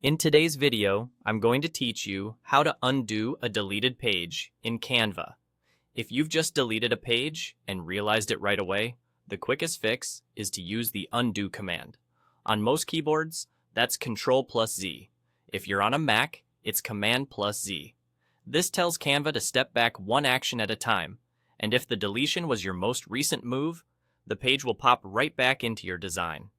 In today's video, I'm going to teach you how to undo a deleted page in Canva. If you've just deleted a page and realized it right away, the quickest fix is to use the undo command. On most keyboards, that's Ctrl+Z. If you're on a Mac, it's Command+Z. This tells Canva to step back one action at a time, and if the deletion was your most recent move, the page will pop right back into your design.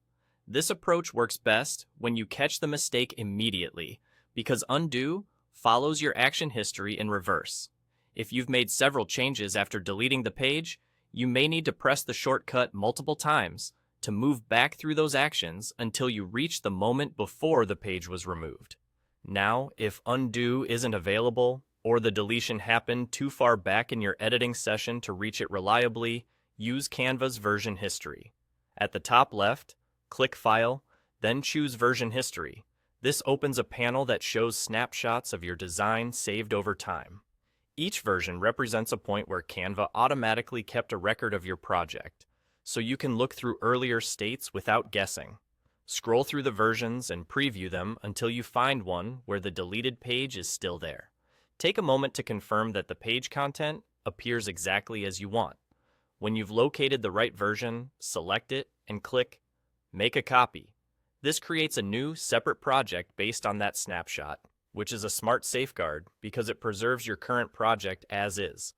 This approach works best when you catch the mistake immediately, because undo follows your action history in reverse. If you've made several changes after deleting the page, you may need to press the shortcut multiple times to move back through those actions until you reach the moment before the page was removed. Now, if undo isn't available, or the deletion happened too far back in your editing session to reach it reliably, use Canva's version history. At the top left, click File, then choose Version History. This opens a panel that shows snapshots of your design saved over time. Each version represents a point where Canva automatically kept a record of your project, so you can look through earlier states without guessing. Scroll through the versions and preview them until you find one where the deleted page is still there. Take a moment to confirm that the page content appears exactly as you want. When you've located the right version, select it and click Make a Copy. This creates a new, separate project based on that snapshot, which is a smart safeguard because it preserves your current project as is.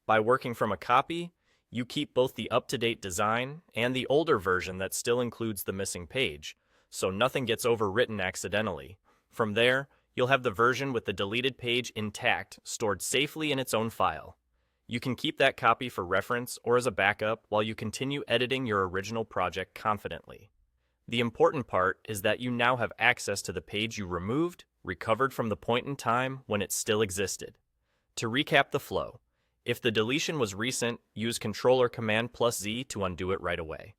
By working from a copy, you keep both the up-to-date design and the older version that still includes the missing page, so nothing gets overwritten accidentally. From there, you'll have the version with the deleted page intact, stored safely in its own file. You can keep that copy for reference or as a backup while you continue editing your original project confidently. The important part is that you now have access to the page you removed, recovered from the point in time when it still existed. To recap the flow, if the deletion was recent, use Ctrl or Command+Z to undo it right away.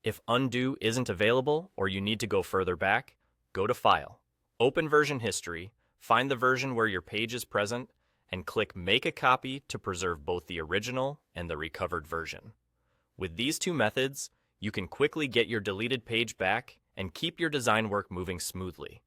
If undo isn't available or you need to go further back, go to File, open Version History, find the version where your page is present, and click Make a Copy to preserve both the original and the recovered version. With these two methods, you can quickly get your deleted page back and keep your design work moving smoothly.